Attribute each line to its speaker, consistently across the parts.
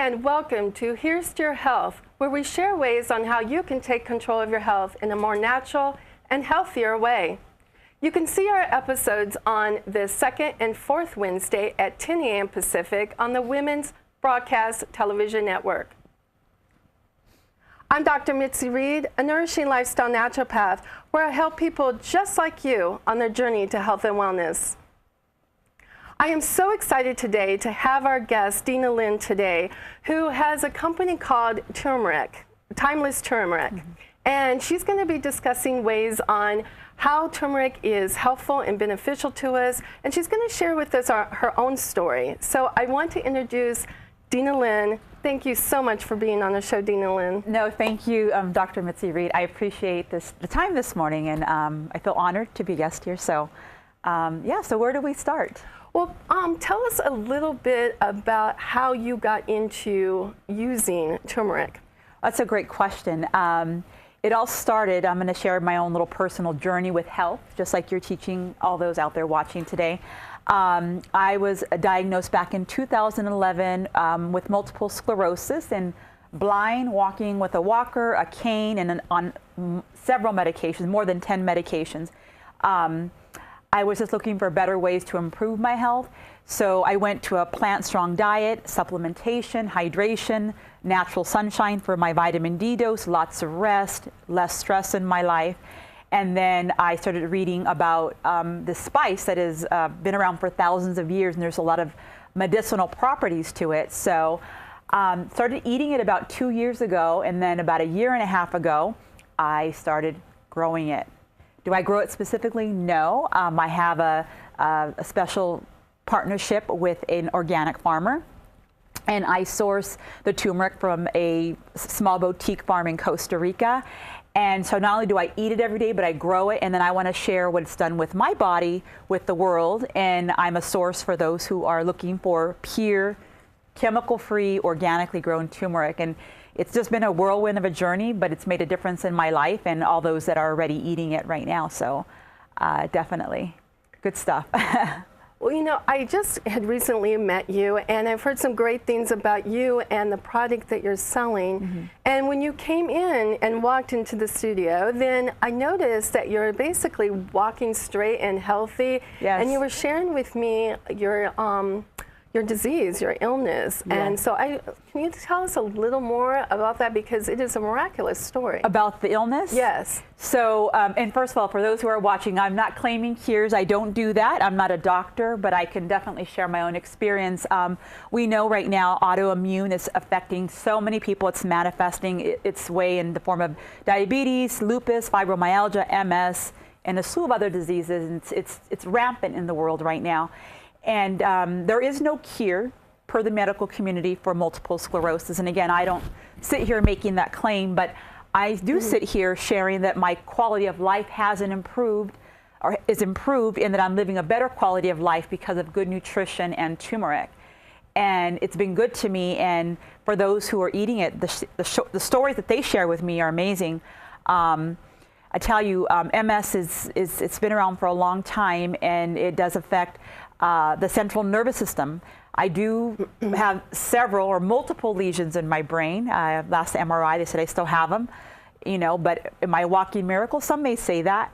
Speaker 1: and welcome to Here's to Your Health, where we share ways on how you can take control of your health in a more natural and healthier way. You can see our episodes on the second and fourth Wednesday at 10 a.m. Pacific on the Women's Broadcast Television Network. I'm Dr. Mitzi Reed, a nourishing lifestyle naturopath, where I help people just like you on their journey to health and wellness. I am so excited today to have our guest, Dina Lynn, today, who has a company called Turmeric, Timeless Turmeric. And she's going to be discussing ways on how turmeric is helpful and beneficial to us. And she's going to share with us her own story. So I want to introduce Dina Lynn. Thank you so much for being on the show, Dina Lynn.
Speaker 2: No, thank you, Dr. Mitzi Reed. I appreciate the time this morning, and I feel honored to be a guest here. So, yeah, so where do we start?
Speaker 1: Well, tell us a little bit about how you got into using turmeric.
Speaker 2: That's a great question. It all started, I'm going to share my own little personal journey with health, just like you're teaching all those out there watching today. I was diagnosed back in 2011 with multiple sclerosis and blind, walking with a walker, a cane, and on several medications, more than 10 medications. I was just looking for better ways to improve my health. So I went to a plant-strong diet, supplementation, hydration, natural sunshine for my vitamin D dose, lots of rest, less stress in my life. And then I started reading about this spice that has been around for thousands of years, and there's a lot of medicinal properties to it. So started eating it about 2 years ago, and then about a year and a half ago, I started growing it. Do I grow it specifically? No. I have a special partnership with an organic farmer, and I source the turmeric from a small boutique farm in Costa Rica. And so not only do I eat it every day, but I grow it, and then I want to share what it's done with my body, with the world, and I'm a source for those who are looking for pure, chemical-free, organically grown turmeric. And it's just been a whirlwind of a journey, but it's made a difference in my life and all those that are already eating it right now. So definitely good stuff.
Speaker 1: Well, you know, I just had recently met you, and I've heard some great things about you and the product that you're selling. And when you came in and walked into the studio, then I noticed that you're basically walking straight and healthy. Yes. And you were sharing with me your disease, your illness. Yeah. And so can you tell us a little more about that, because it is a miraculous story.
Speaker 2: About the illness?
Speaker 1: Yes.
Speaker 2: So, and first of all, for those who are watching, I'm not claiming cures. I don't do that. I'm not a doctor, but I can definitely share my own experience. We know right now autoimmune is affecting so many people. It's manifesting its way in the form of diabetes, lupus, fibromyalgia, MS, and a slew of other diseases. And it's rampant in the world right now. And there is no cure per the medical community for multiple sclerosis. And again, I don't sit here making that claim, but I do sit here sharing that my quality of life hasn't improved, or is improved, in that I'm living a better quality of life because of good nutrition and turmeric. And it's been good to me. And for those who are eating it, the stories that they share with me are amazing. I tell you, MS it's been around for a long time, and it does affect the central nervous system. I do have several or multiple lesions in my brain. Last MRI, they said I still have them, you know, but am I a walking miracle? Some may say that.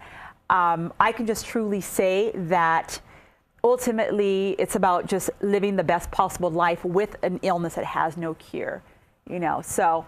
Speaker 2: I can just truly say that ultimately it's about just living the best possible life with an illness that has no cure, you know. So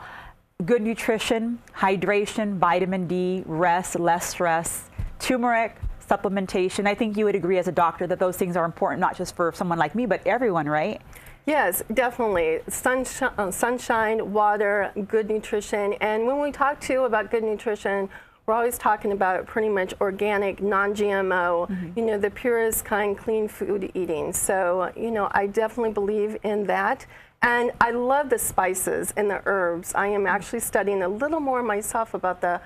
Speaker 2: good nutrition, hydration, vitamin D, rest, less stress, turmeric, supplementation. I think you would agree as a doctor that those things are important, not just for someone like me, but everyone, right?
Speaker 1: Yes, definitely. Sunshine, water, good nutrition. And when we talk to you about good nutrition, we're always talking about pretty much organic, non-GMO, you know, the purest kind, clean food eating. So, you know, I definitely believe in that. And I love the spices and the herbs. I am actually studying a little more myself about the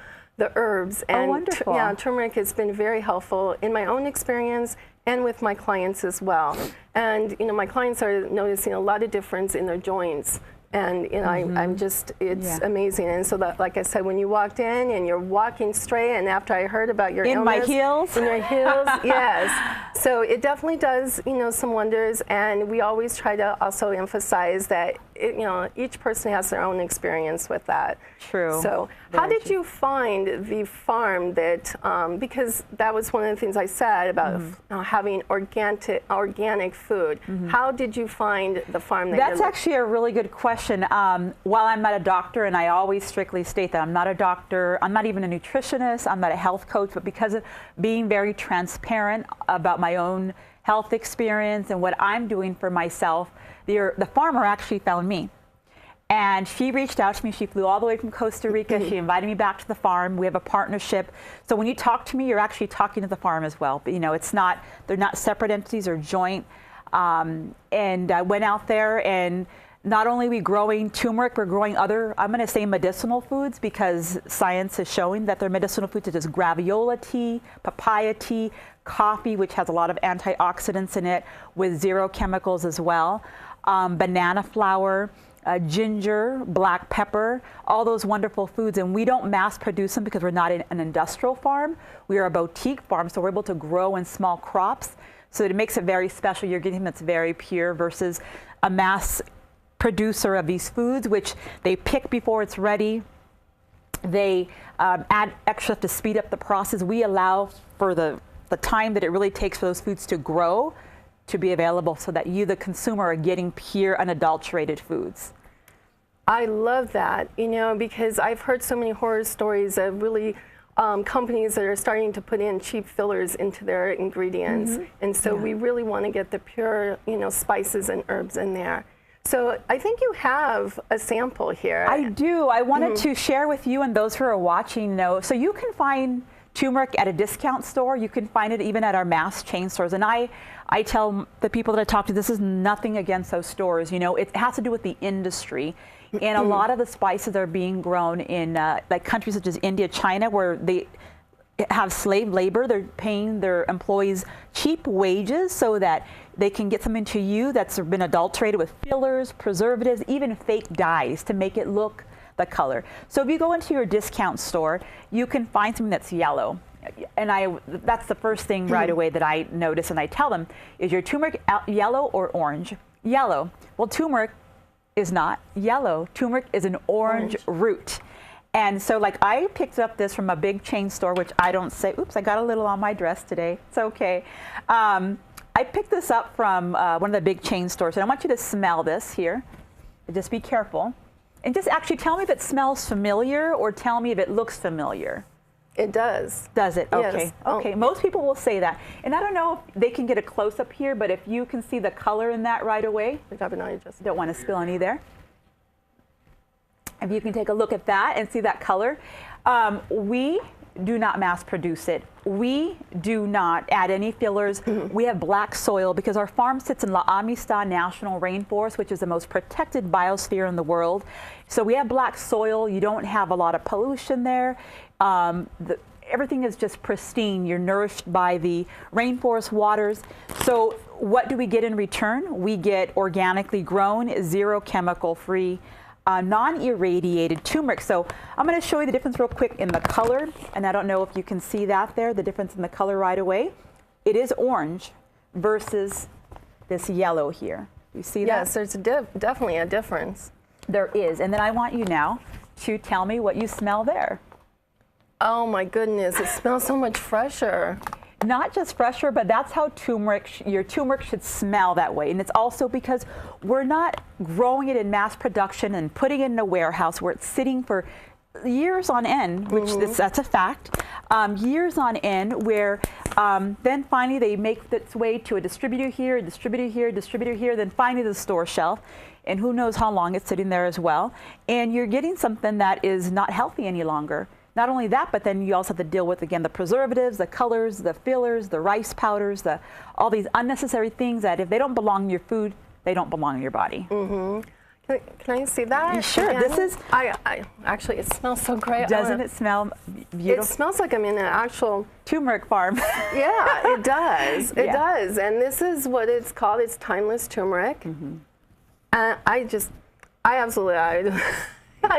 Speaker 1: herbs. And
Speaker 2: wonderful.
Speaker 1: Yeah, turmeric has been very helpful in my own experience and with my clients as well. And you know, my clients are noticing a lot of difference in their joints. And you know, I'm just, it's amazing. And so that, like I said, when you walked in and you're walking straight, and after I heard about your illness.
Speaker 2: In my heels?
Speaker 1: In your heels, yes. So it definitely does, you know, some wonders. And we always try to also emphasize that you know, each person has their own experience with that.
Speaker 2: True.
Speaker 1: So how did you find the farm that, because that was one of the things I said about having organic food. How did you find the farm that
Speaker 2: That's actually a really good question. While I'm not a doctor, and I always strictly state that I'm not a doctor, I'm not even a nutritionist, I'm not a health coach, but because of being very transparent about my own health experience and what I'm doing for myself, the farmer actually found me. And she reached out to me. She flew all the way from Costa Rica. She invited me back to the farm. We have a partnership. So when you talk to me, you're actually talking to the farm as well. But you know, they're not separate entities or joint. And I went out there, and not only are we growing turmeric, we're growing other, I'm going to say medicinal foods, because science is showing that they're medicinal foods, such as graviola tea, papaya tea, coffee, which has a lot of antioxidants in it, with zero chemicals as well, banana flour, ginger, black pepper, all those wonderful foods. And we don't mass produce them because we're not an industrial farm. We are a boutique farm, so we're able to grow in small crops. So it makes it very special. You're getting that's very pure versus a mass producer of these foods, which they pick before it's ready. They add extra to speed up the process. We allow for the time that it really takes for those foods to grow to be available, so that you, the consumer, are getting pure, unadulterated foods.
Speaker 1: I love that, you know, because I've heard so many horror stories of really companies that are starting to put in cheap fillers into their ingredients. And so we really want to get the pure, you know, spices and herbs in there. So I think you have a sample here.
Speaker 2: I do. I wanted to share with you and those who are watching know. So you can find turmeric at a discount store. You can find it even at our mass chain stores. And I tell the people that I talk to, this is nothing against those stores. You know, it has to do with the industry. And a lot of the spices are being grown in like countries such as India, China, where they have slave labor. They're paying their employees cheap wages so that they can get something to you that's been adulterated with fillers, preservatives, even fake dyes to make it look the color. So if you go into your discount store, you can find something that's yellow. And that's the first thing right away that I notice, and I tell them, is your turmeric yellow or orange? Yellow. Well, turmeric is not yellow. Turmeric is an orange root. And so like I picked up this from a big chain store, which I don't say, oops, I got a little on my dress today. It's okay. I picked this up from one of the big chain stores, and I want you to smell this here. Just be careful. And just actually tell me if it smells familiar, or tell me if it looks familiar.
Speaker 1: It does.
Speaker 2: Does it? Okay.
Speaker 1: Yes.
Speaker 2: Okay. Most people will say that. And I don't know if they can get a close up here, but if you can see the color in that right away. Don't want to spill any there. If you can take a look at that and see that color. We do not mass produce it. We do not add any fillers. We have black soil because our farm sits in La Amistad National Rainforest, which is the most protected biosphere in the world. So we have black soil. You don't have a lot of pollution there. Everything is just pristine. You're nourished by the rainforest waters. So what do we get in return? We get organically grown, zero chemical free, non-irradiated turmeric. So I'm going to show you the difference real quick in the color, and I don't know if you can see that there, the difference in the color right away. It is orange versus this yellow here. You see that?
Speaker 1: Yes, there's definitely a difference.
Speaker 2: There is. And then I want you now to tell me what you smell there.
Speaker 1: Oh my goodness, it smells so much fresher.
Speaker 2: Not just fresher, but that's how your turmeric should smell that way. And it's also because we're not growing it in mass production and putting it in a warehouse where it's sitting for years on end, which that's a fact, years on end, where then finally they make its way to a distributor here, distributor here, distributor here, then finally the store shelf. And who knows how long it's sitting there as well. And you're getting something that is not healthy any longer. Not only that, but then you also have to deal with, again, the preservatives, the colors, the fillers, the rice powders, all these unnecessary things that if they don't belong in your food, they don't belong in your body.
Speaker 1: Can I see that?
Speaker 2: Sure.
Speaker 1: Again?
Speaker 2: This is...
Speaker 1: Actually, it smells so great.
Speaker 2: Doesn't it smell beautiful?
Speaker 1: It smells like I'm in an actual...
Speaker 2: turmeric farm.
Speaker 1: Yeah, it does. It does. And this is what it's called. It's timeless turmeric. And I absolutely...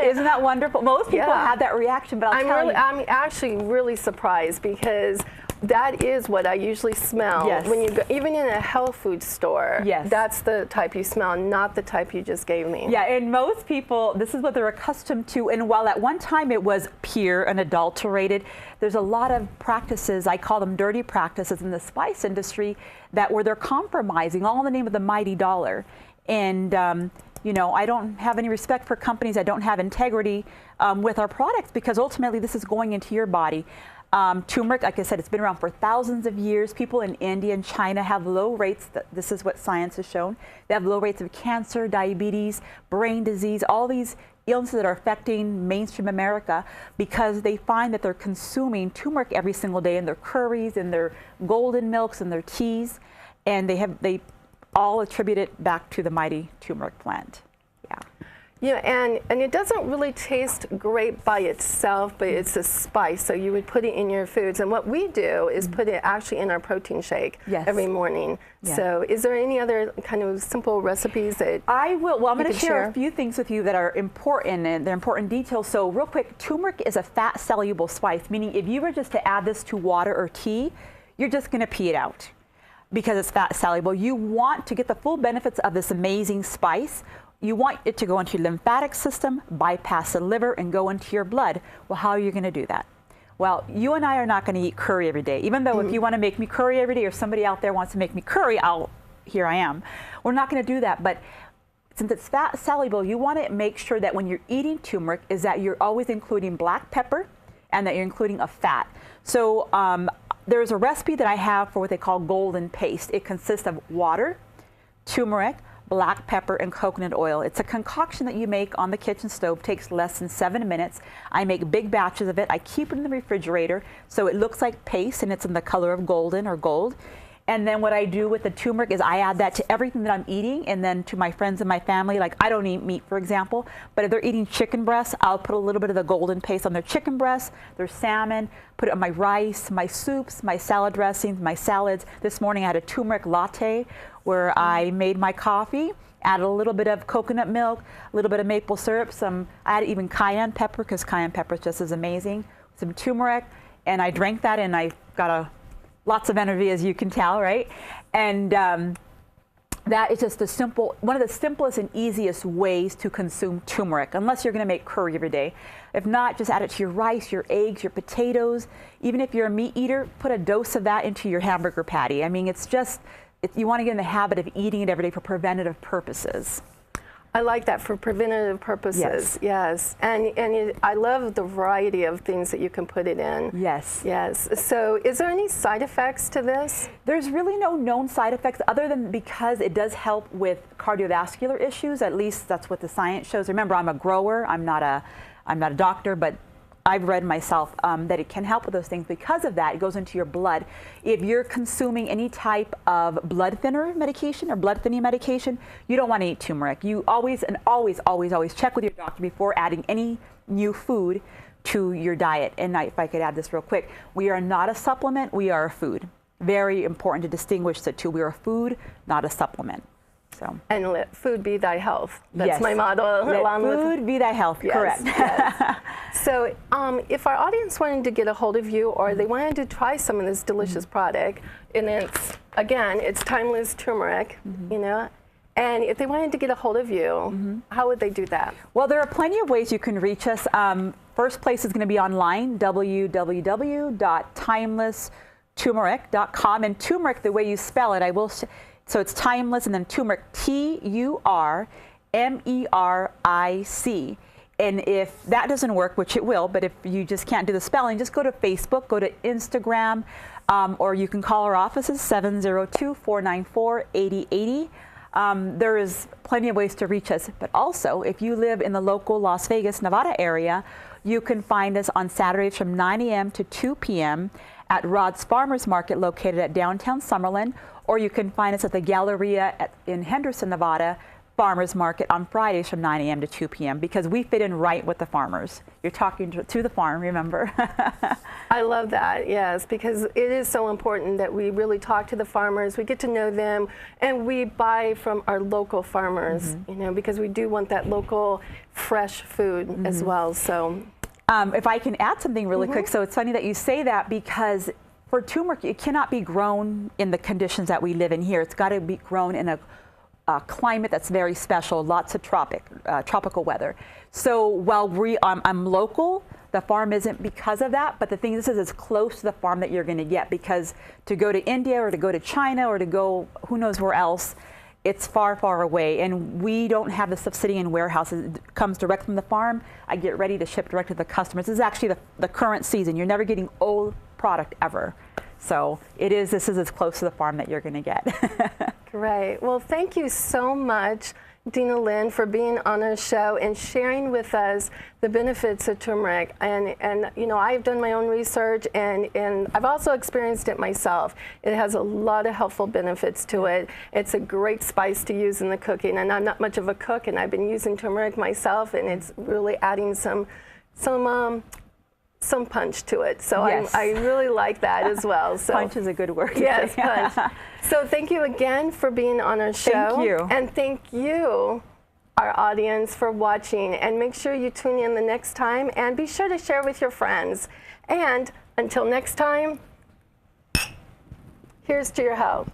Speaker 2: Isn't that wonderful? Most people have that reaction, but
Speaker 1: I'm actually really surprised because that is what I usually smell when you go, even in a health food store.
Speaker 2: Yes.
Speaker 1: That's the type you smell, not the type you just gave me.
Speaker 2: Yeah, and most people, this is what they're accustomed to. And while at one time it was pure and adulterated, there's a lot of practices, I call them dirty practices in the spice industry, that where they're compromising all in the name of the mighty dollar. And you know, I don't have any respect for companies that don't have integrity with our products, because ultimately this is going into your body. Turmeric, like I said, it's been around for thousands of years. People in India and China have low rates. This is what science has shown. They have low rates of cancer, diabetes, brain disease, all these illnesses that are affecting mainstream America, because they find that they're consuming turmeric every single day in their curries, in their golden milks, and their teas, and they all attribute it back to the mighty turmeric plant. Yeah.
Speaker 1: Yeah, and it doesn't really taste great by itself, but it's a spice, so you would put it in your foods. And what we do is put it actually in our protein shake every morning. Yeah. So is there any other kind of simple recipes that
Speaker 2: I will? Well, I'm going to share a few things with you that are important, and they're important details. So real quick, turmeric is a fat-soluble spice, meaning if you were just to add this to water or tea, you're just going to pee it out because it's fat-soluble. You want to get the full benefits of this amazing spice. You want it to go into your lymphatic system, bypass the liver, and go into your blood. Well, how are you going to do that? Well, you and I are not going to eat curry every day. Even though if you want to make me curry every day, or somebody out there wants to make me curry, here I am. We're not going to do that. But since it's fat soluble, you want to make sure that when you're eating turmeric is that you're always including black pepper and that you're including a fat. So there's a recipe that I have for what they call golden paste. It consists of water, turmeric, black pepper, and coconut oil. It's a concoction that you make on the kitchen stove. Takes less than 7 minutes. I make big batches of it. I keep it in the refrigerator so it looks like paste, and it's in the color of golden or gold. And then what I do with the turmeric is I add that to everything that I'm eating, and then to my friends and my family. Like, I don't eat meat, for example, but if they're eating chicken breasts, I'll put a little bit of the golden paste on their chicken breasts, their salmon, put it on my rice, my soups, my salad dressings, my salads. This morning I had a turmeric latte where I made my coffee, added a little bit of coconut milk, a little bit of maple syrup, I added even cayenne pepper, because cayenne pepper is just as amazing, some turmeric, and I drank that, and I got lots of energy, as you can tell, right? And that is just one of the simplest and easiest ways to consume turmeric, unless you're going to make curry every day. If not, just add it to your rice, your eggs, your potatoes. Even if you're a meat eater, put a dose of that into your hamburger patty. I mean, it's just, you want to get in the habit of eating it every day for preventative purposes.
Speaker 1: I like that, for preventative purposes. Yes. And I love the variety of things that you can put it in.
Speaker 2: Yes.
Speaker 1: Yes. So is there any side effects to this?
Speaker 2: There's really no known side effects, other than because it does help with cardiovascular issues. At least that's what the science shows. Remember, I'm a grower. I'm not a doctor, but I've read myself that it can help with those things. Because of that, it goes into your blood. If you're consuming any type of blood thinner medication or blood thinning medication, you don't want to eat turmeric. You always check with your doctor before adding any new food to your diet. And if I could add this real quick, we are not a supplement, we are a food. Very important to distinguish the two. We are a food, not a supplement. So. And
Speaker 1: let food be thy health. That's my motto.
Speaker 2: Let food be thy health.
Speaker 1: Yes,
Speaker 2: correct.
Speaker 1: Yes. So if our audience wanted to get a hold of you, or they wanted to try some of this delicious product, and it's timeless turmeric, you know, and if they wanted to get a hold of you, how would they do that?
Speaker 2: Well, there are plenty of ways you can reach us. First place is going to be online, www.timelessturmeric.com. And turmeric, the way you spell it, so it's timeless, and then turmeric, Turmeric. And if that doesn't work, which it will, but if you just can't do the spelling, just go to Facebook, go to Instagram, or you can call our offices, 702-494-8080. There is plenty of ways to reach us. But also, if you live in the local Las Vegas, Nevada area, you can find us on Saturdays from 9 a.m. to 2 p.m. at Rod's Farmers Market, located at downtown Summerlin, or you can find us at the Galleria in Henderson, Nevada, farmers market on Fridays from 9 a.m. to 2 p.m. because we fit in right with the farmers. You're talking to the farm, remember?
Speaker 1: I love that, yes, because it is so important that we really talk to the farmers, we get to know them, and we buy from our local farmers, you know, because we do want that local fresh food as well. So,
Speaker 2: if I can add something really quick, so it's funny that you say that because for turmeric, it cannot be grown in the conditions that we live in here. It's got to be grown in a climate that's very special, lots of tropical weather. So while I'm local, the farm isn't because of that, but the thing is it's close to the farm that you're going to get, because to go to India or to go to China or to go who knows where else, it's far, far away, and we don't have the stuff sitting in warehouses. It comes direct from the farm. I get ready to ship direct to the customers. This is actually the current season. You're never getting old product ever. So this is as close to the farm that you're going to get.
Speaker 1: Great. Well, thank you so much, Dina Lynn, for being on our show and sharing with us the benefits of turmeric. And you know, I've done my own research, and I've also experienced it myself. It has a lot of helpful benefits to it. It's a great spice to use in the cooking, and I'm not much of a cook, and I've been using turmeric myself, and it's really adding some punch to it. So
Speaker 2: yes.
Speaker 1: I really like that as well. So
Speaker 2: punch is a good word.
Speaker 1: Yes, punch. So thank you again for being on our show.
Speaker 2: Thank you.
Speaker 1: And thank you, our audience, for watching. And make sure you tune in the next time, and be sure to share with your friends. And until next time, here's to your health.